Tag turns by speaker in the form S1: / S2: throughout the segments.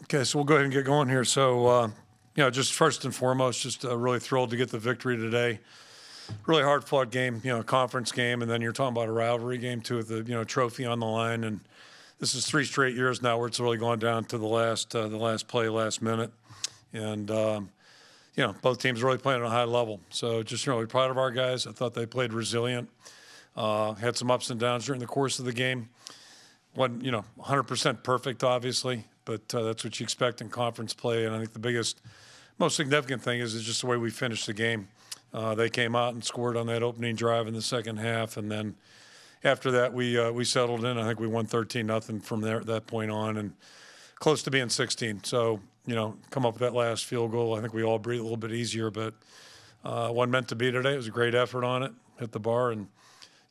S1: Okay, so we'll go ahead and get going here. So, just first and foremost, just really thrilled to get the victory today. Really hard-fought game, conference game, and then you're talking about a rivalry game too, with the trophy on the line. And this is 3 straight years now where it's really gone down to the last play, last minute, and both teams really playing at a high level. So just really proud of our guys. I thought they played resilient. Had some ups and downs during the course of the game. Wasn't 100% perfect, obviously, but that's what you expect in conference play. And I think the most significant thing is just the way we finished the game. They came out and scored on that opening drive in the second half, and then after that we settled in. I think we won 13-0 from there at that point on, and close to being 16. So come up with that last field goal. I think we all breathe a little bit easier, but wasn't meant to be today. It was a great effort on it, hit the bar, and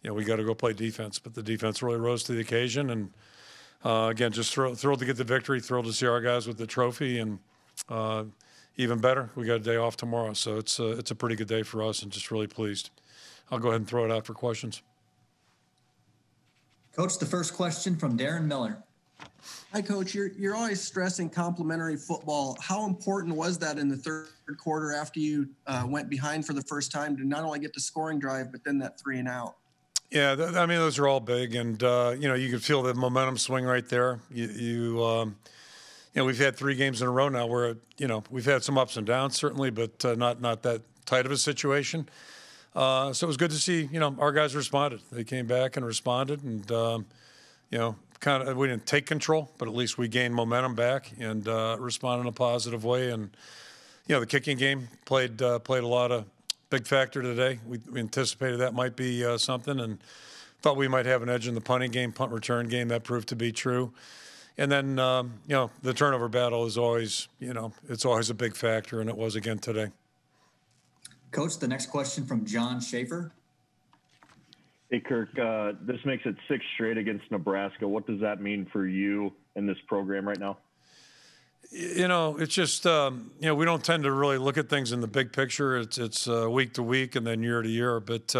S1: we got to go play defense. But the defense really rose to the occasion, and again, just thrilled to get the victory. Thrilled to see our guys with the trophy, and even better, we got a day off tomorrow. So it's a pretty good day for us, and just really pleased. I'll go ahead and throw it out for questions.
S2: Coach, the first question from Darren Miller.
S3: Hi, Coach. You're always stressing complementary football. How important was that in the third quarter after you went behind for the first time to not only get the scoring drive, but then that 3 and out?
S1: Yeah, those are all big, and you can feel the momentum swing right there. We've had 3 games in a row now where we've had some ups and downs certainly, but not that tight of a situation. So it was good to see our guys responded. They came back and responded, and we didn't take control, but at least we gained momentum back and responded in a positive way. And the kicking game played a lot of big factor today. We anticipated that might be something, and thought we might have an edge in the punting game, punt return game. That proved to be true. And then the turnover battle is always it's always a big factor, and it was again today.
S2: Coach, the next question from John Schaefer.
S4: Hey, Kirk, this makes it 6 straight against Nebraska. What does that mean for you in this program right now?
S1: It's just, we don't tend to really look at things in the big picture. It's week to week and then year to year, but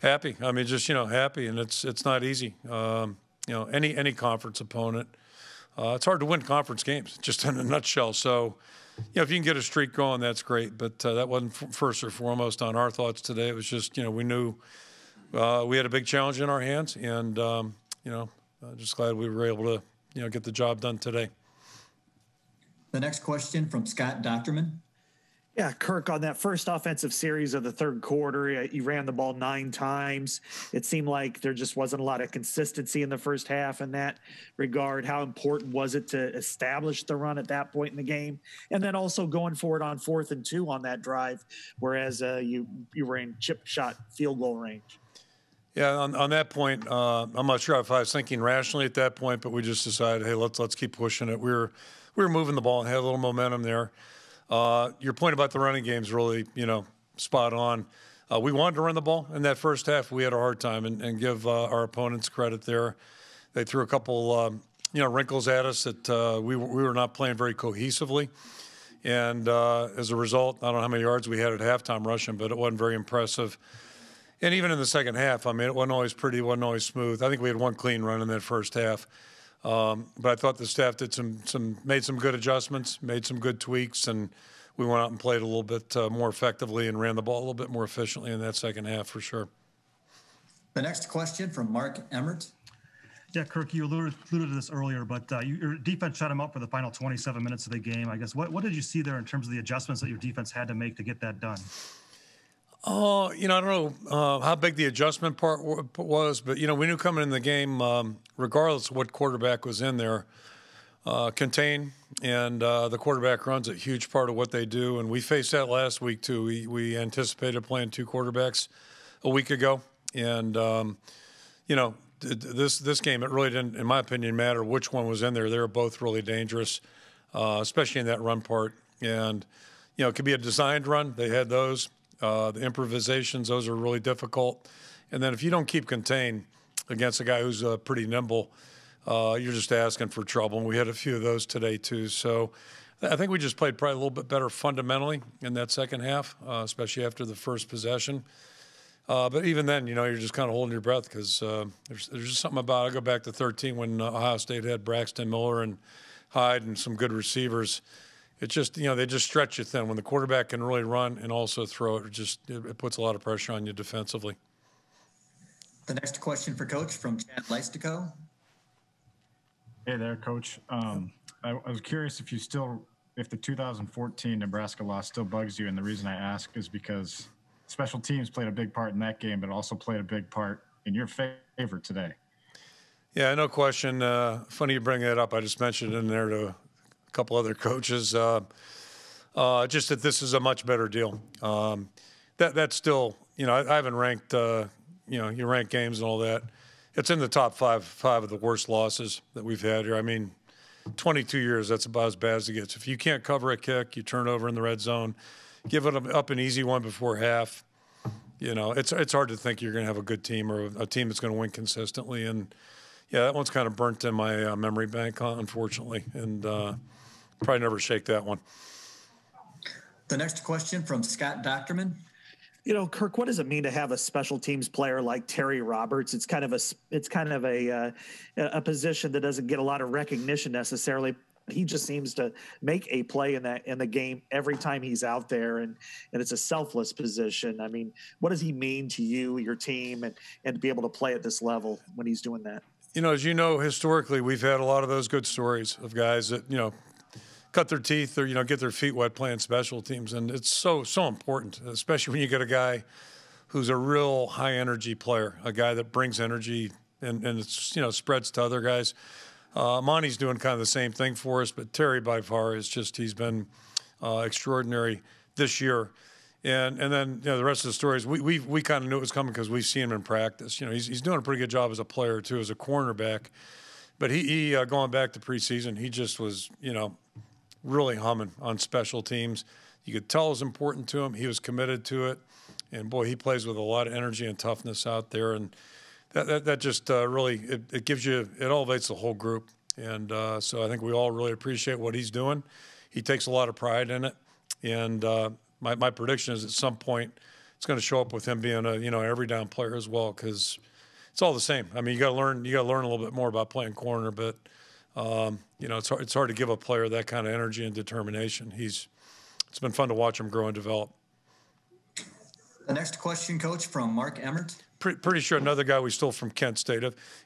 S1: happy. I mean, just, happy, and it's not easy. Any conference opponent, it's hard to win conference games, just in a nutshell. So, if you can get a streak going, that's great, but that wasn't first or foremost on our thoughts today. It was just, we knew we had a big challenge in our hands, and, just glad we were able to, get the job done today.
S2: The next question from Scott Docterman.
S5: Yeah, Kirk, on that first offensive series of the third quarter, you ran the ball 9 times. It seemed like there just wasn't a lot of consistency in the first half in that regard. How important was it to establish the run at that point in the game? And then also going forward on 4th and 2 on that drive, whereas you were in chip shot field goal range.
S1: Yeah, on that point, I'm not sure if I was thinking rationally at that point, but we just decided, hey, let's keep pushing it. We were moving the ball and had a little momentum there. Your point about the running game is really, spot on. We wanted to run the ball in that first half. We had a hard time, and give our opponents credit there. They threw a couple, wrinkles at us that we were not playing very cohesively. And as a result, I don't know how many yards we had at halftime rushing, but it wasn't very impressive. And even in the second half, I mean, it wasn't always pretty, it wasn't always smooth. I think we had 1 clean run in that first half. But I thought the staff did made some good adjustments, made some good tweaks, and we went out and played a little bit more effectively and ran the ball a little bit more efficiently in that second half for sure.
S2: The next question from Mark Emmert.
S6: Yeah, Kirk, you alluded to this earlier, but your defense shut him up for the final 27 minutes of the game. I guess what did you see there in terms of the adjustments that your defense had to make to get that done?
S1: I don't know how big the adjustment part was, but, we knew coming in the game, regardless of what quarterback was in there, contain, and the quarterback run's a huge part of what they do. And we faced that last week, too. We anticipated playing 2 quarterbacks a week ago. And, this game, it really didn't, in my opinion, matter which one was in there. They were both really dangerous, especially in that run part. And, it could be a designed run. They had those. The improvisations, those are really difficult. And then if you don't keep contained against a guy who's pretty nimble, you're just asking for trouble. And we had a few of those today, too. So I think we just played probably a little bit better fundamentally in that second half, especially after the first possession. But even then, you're just kind of holding your breath because there's just something about it. I go back to 13 when Ohio State had Braxton Miller and Hyde and some good receivers. It just, they just stretch you thin. When the quarterback can really run and also throw it puts a lot of pressure on you defensively.
S2: The next question for Coach from Chad Leistico.
S7: Hey there, Coach. I was curious if the 2014 Nebraska loss still bugs you, and the reason I ask is because special teams played a big part in that game, but also played a big part in your favor today. Yeah,
S1: no question. Funny you bring that up. I just mentioned it in there to a couple other coaches. Just that this is a much better deal. That's still, I haven't ranked, you rank games and all that. It's in the top five of the worst losses that we've had here. I mean, 22 years, that's about as bad as it gets. If you can't cover a kick, you turn over in the red zone, give it up an easy one before half, it's hard to think you're going to have a good team or a team that's going to win consistently. And, yeah, that one's kind of burnt in my memory bank, unfortunately, and probably never shake that one.
S2: The next question from Scott Docterman.
S5: Kirk, what does it mean to have a special teams player like Terry Roberts? It's kind of a position that doesn't get a lot of recognition necessarily. He just seems to make a play in the game every time he's out there, and it's a selfless position. I mean, what does he mean to you, your team, and to be able to play at this level when he's doing that?
S1: As historically, we've had a lot of those good stories of guys that, cut their teeth or, get their feet wet playing special teams. And it's so important, especially when you get a guy who's a real high energy player, a guy that brings energy and it's, spreads to other guys. Monty's doing kind of the same thing for us, but Terry by far he's been extraordinary this year. And then, the rest of the stories, we kind of knew it was coming because we've seen him in practice. He's doing a pretty good job as a player too, as a cornerback, but he going back to preseason, he just was, really humming on special teams. You could tell it was important to him. He was committed to it. And, boy, he plays with a lot of energy and toughness out there. And that just really it gives you – it elevates the whole group. And so I think we all really appreciate what he's doing. He takes a lot of pride in it. And my prediction is at some point it's going to show up with him being a, every down player as well, because it's all the same. I mean, you got to learn a little bit more about playing corner, but – it's hard to give a player that kind of energy and determination. It's been fun to watch him grow and develop.
S2: The next question, Coach, from Mark Emmert.
S1: Pretty sure another guy we stole from Kent State.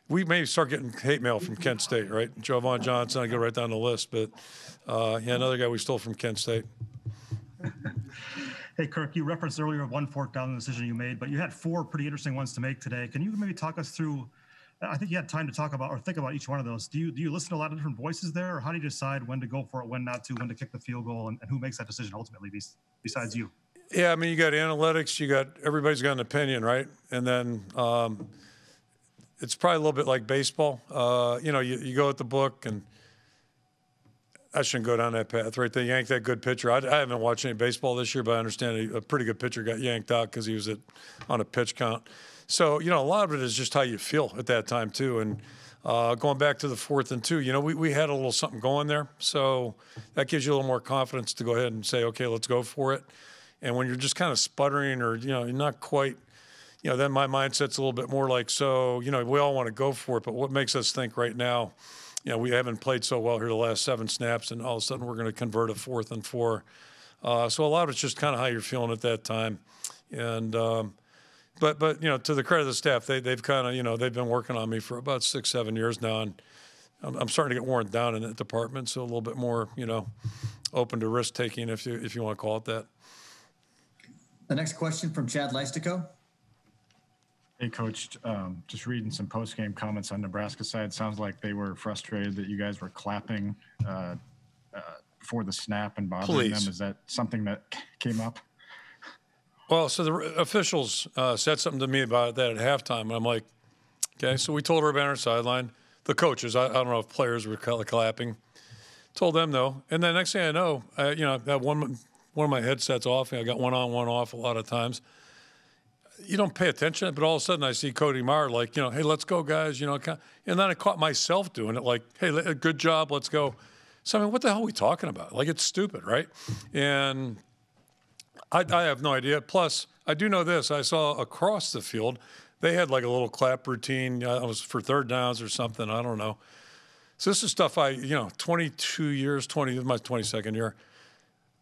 S1: We may start getting hate mail from Kent State, right? Jovan Johnson, I go right down the list. But, another guy we stole from Kent State.
S6: Hey, Kirk, you referenced earlier one fourth down decision you made, but you had four pretty interesting ones to make today. Can you maybe talk us through – I think you had time to talk about or think about each one of those. Do you listen to a lot of different voices there, or how do you decide when to go for it, when not to, when to kick the field goal, and who makes that decision ultimately besides you?
S1: Yeah, I mean, you got analytics, everybody's got an opinion, right? And then it's probably a little bit like baseball. You go at the book, and I shouldn't go down that path, right? They yanked that good pitcher. I haven't watched any baseball this year, but I understand a pretty good pitcher got yanked out because he was on a pitch count. So, a lot of it is just how you feel at that time, too. And going back to the 4th and 2, we had a little something going there. So that gives you a little more confidence to go ahead and say, okay, let's go for it. And when you're just kind of sputtering or, you're not quite, then my mindset's a little bit more like, so, we all want to go for it. But what makes us think right now, we haven't played so well here the last 7 snaps, and all of a sudden we're going to convert a 4th and 4. So a lot of it's just kind of how you're feeling at that time. And But to the credit of the staff, they've kind of, they've been working on me for about 6-7 years now, and I'm starting to get worn down in that department. So a little bit more, open to risk taking, if you want to call it that.
S2: The next question from Chad Leistico.
S7: Hey, Coach, just reading some post-game comments on Nebraska side. Sounds like they were frustrated that you guys were clapping before the snap and bothering them. Is that something that came up?
S1: Well, so the officials said something to me about that at halftime, and I'm like, okay, so we told everybody on our sideline, the coaches, I don't know if players were clapping, told them no. And then next thing I know, I got one of my headsets off, and I got one on, one off a lot of times. You don't pay attention, but all of a sudden I see Cody Meyer like, hey, let's go, guys, and then I caught myself doing it like, hey, good job, let's go. So, I mean, what the hell are we talking about? Like, it's stupid, right? And I have no idea. Plus, I do know this. I saw across the field, they had like a little clap routine. It was for 3rd downs or something. I don't know. So this is stuff 22 years, my 22nd year.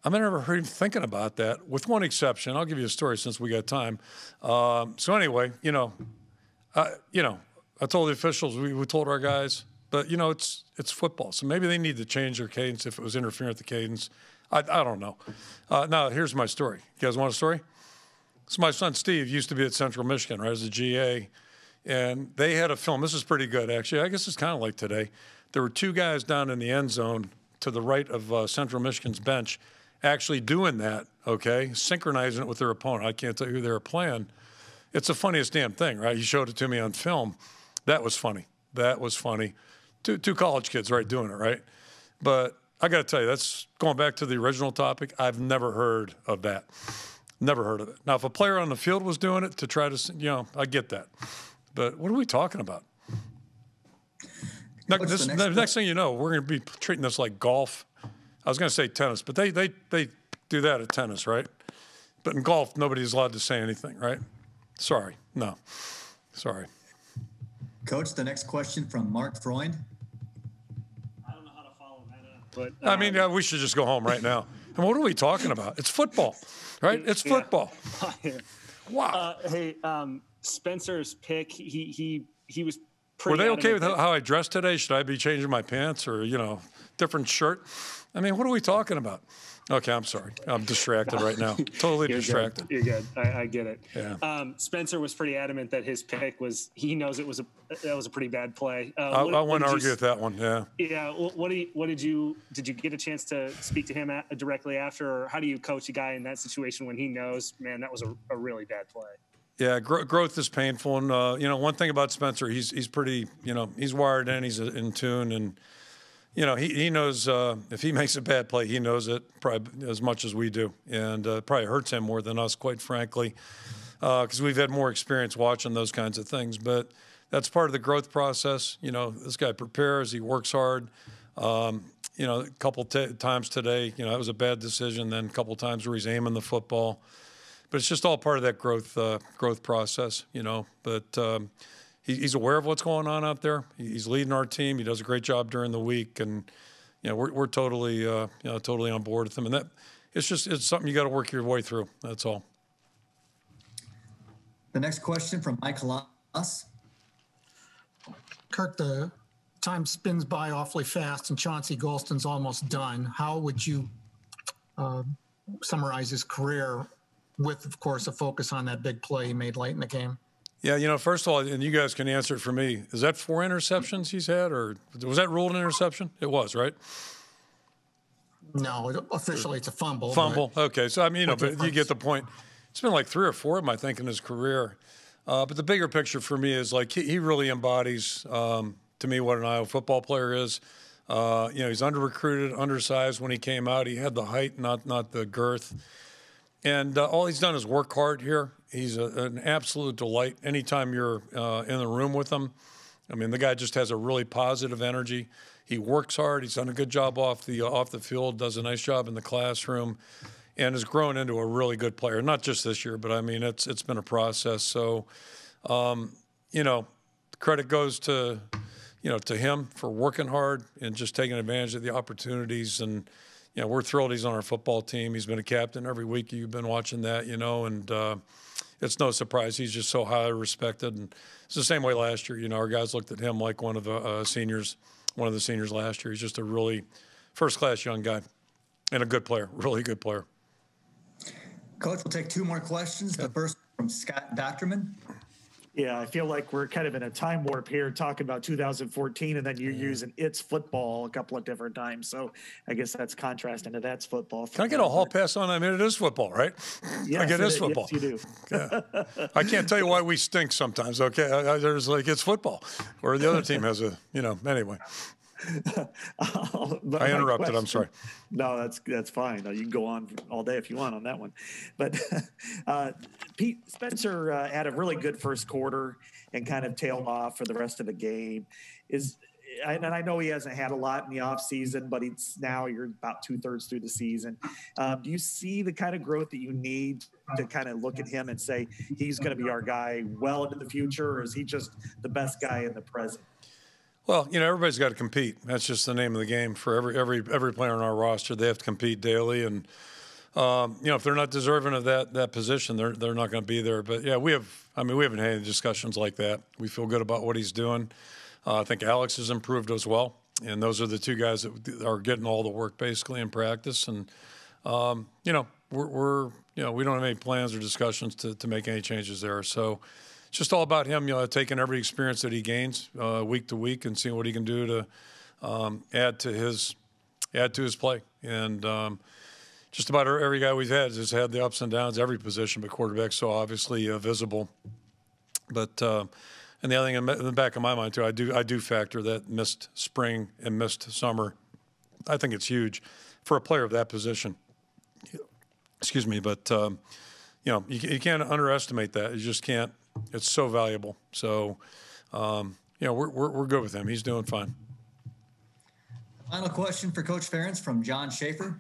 S1: I've never heard him thinking about that, with one exception. I'll give you a story since we got time. So anyway, I told the officials, we told our guys, but it's football, so maybe they need to change their cadence if it was interfering with the cadence. I don't know. Now here's my story. You guys want a story? So my son Steve used to be at Central Michigan, right, as a GA, and they had a film. This is pretty good, actually. I guess it's kind of like today. There were two guys down in the end zone to the right of Central Michigan's bench actually doing that, okay, synchronizing it with their opponent. I can't tell you who they were playing. It's the funniest damn thing, right? He showed it to me on film. That was funny. That was funny. Two college kids, right, doing it, right? But I got to tell you, that's going back to the original topic. I've never heard of that. Never heard of it. Now, if a player on the field was doing it to try to, I get that. But what are we talking about? Next thing you know, we're going to be treating this like golf. I was going to say tennis, but they do that at tennis, right? But in golf, nobody's allowed to say anything, right? Sorry. No. Sorry.
S2: Coach, the next question from Mark Freund.
S8: I don't know how to follow that up, but
S1: I mean, we should just go home right now. And what are we talking about? It's football, right? It's football. Wow.
S8: Hey, Spencer's pick, he was pretty.
S1: Were they okay with
S8: adamant
S1: how I dressed today? Should I be changing my pants or, different shirt? I mean, what are we talking about? Okay, I'm sorry. I'm distracted right now. Totally distracted.
S8: You're good. I get it.
S1: Yeah.
S8: Spencer was pretty adamant that his pick was. He knows that was a pretty bad play.
S1: I wouldn't argue with that one. Yeah.
S8: Yeah. What did you get a chance to speak to him directly after, or how do you coach a guy in that situation when he knows, man, that was a really bad play?
S1: Yeah, growth is painful, and one thing about Spencer, he's pretty, he's wired in, he's in tune, and he knows if he makes a bad play, he knows it probably as much as we do, and probably hurts him more than us, quite frankly, because we've had more experience watching those kinds of things. But that's part of the growth process. This guy prepares, he works hard. A couple times today, that was a bad decision. Then a couple times where he's aiming the football. But it's just all part of that growth process, But he's aware of what's going on out there. He's leading our team. He does a great job during the week, and we're totally totally on board with him. And it's something you got to work your way through. That's all.
S2: The next question from Mike Halas.
S9: Kirk, the time spins by awfully fast, and Chauncey Golston's almost done. How would you summarize his career? With, of course, a focus on that big play he made late in the game.
S1: Yeah, first of all, and you guys can answer it for me, is that 4 interceptions he's had, or was that ruled an interception? It was, right?
S9: No, officially it's a fumble.
S1: Fumble, okay. So, I mean, but you get the point. It's been like 3 or 4 of them, I think, in his career. But the bigger picture for me is, like, he really embodies, to me, what an Iowa football player is. He's under-recruited, undersized when he came out. He had the height, not the girth. And all he's done is work hard here. He's an absolute delight anytime you're in the room with him. I mean, the guy just has a really positive energy. He works hard. He's done a good job off the field, does a nice job in the classroom, and has grown into a really good player. Not just this year, but, I mean, it's been a process. So, credit goes to him for working hard and just taking advantage of the opportunities. And we're thrilled he's on our football team. He's been a captain every week. You've been watching that, and it's no surprise. He's just so highly respected. And it's the same way last year. Our guys looked at him like one of the seniors last year. He's just a really first-class young guy and a good player, really good player.
S2: Coach, we'll take 2 more questions. The first from Scott Docterman.
S5: Yeah, I feel like we're kind of in a time warp here talking about 2014, and then you're using it's football a couple of different times. So I guess that's contrasting to that's football.
S1: Can I get a hall pass on? I mean, it is football, right?
S5: Yes,
S1: it is football.
S5: Yes, you do.
S1: Yeah. I can't tell you why we stink sometimes, okay? There's it's football. Or the other team has anyway. I interrupted. I'm sorry.
S5: No, that's fine. You can go on all day if you want on that one. But Pete Spencer had a really good first quarter and kind of tailed off for the rest of the game. And I know he hasn't had a lot in the offseason, but you're about 2/3 through the season. Do you see the kind of growth that you need to kind of look at him and say he's going to be our guy well into the future, or is he just the best guy in the present?
S1: Well, everybody's got to compete. That's just the name of the game for every player on our roster. They have to compete daily, and if they're not deserving of that position, they're not going to be there. But yeah, we haven't had any discussions like that. We feel good about what he's doing. I think Alex has improved as well, and those are the two guys that are getting all the work basically in practice. And we're we don't have any plans or discussions to make any changes there. So it's just all about him, taking every experience that he gains week to week and seeing what he can do to add to his play. And just about every guy we've had has had the ups and downs, every position, but quarterback's so obviously visible. But and the other thing in the back of my mind too, I do factor that missed spring and missed summer. I think it's huge for a player of that position. Excuse me, but you can't underestimate that. You just can't. It's so valuable. So we're good with him. He's doing fine.
S2: Final question for Coach Ferentz from John Schaefer.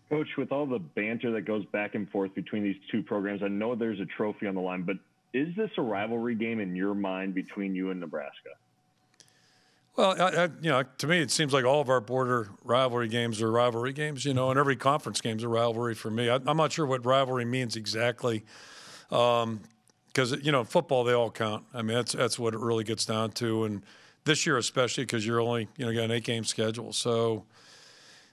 S4: Coach, with all the banter that goes back and forth between these two programs, I know there's a trophy on the line, but is this a rivalry game in your mind between you and Nebraska?
S1: Well, to me, it seems like all of our border rivalry games are rivalry games, and every conference game is a rivalry for me. I'm not sure what rivalry means exactly because, football, they all count. I mean, that's what it really gets down to. And this year especially because you're only, got an 8-game schedule. So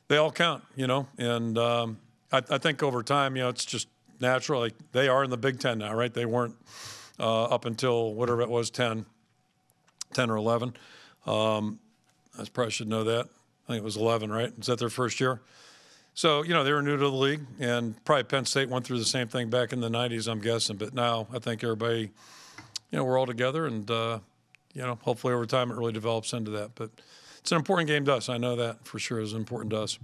S1: they all count, And I think over time, it's just natural. Like they are in the Big Ten now, right? They weren't up until whatever it was, 10 or 11. I probably should know that. I think it was 11, right? Is that their first year? So, they were new to the league, and probably Penn State went through the same thing back in the 90s, I'm guessing. But now I think everybody, we're all together, and, hopefully over time it really develops into that. But it's an important game to us. I know that for sure is important to us.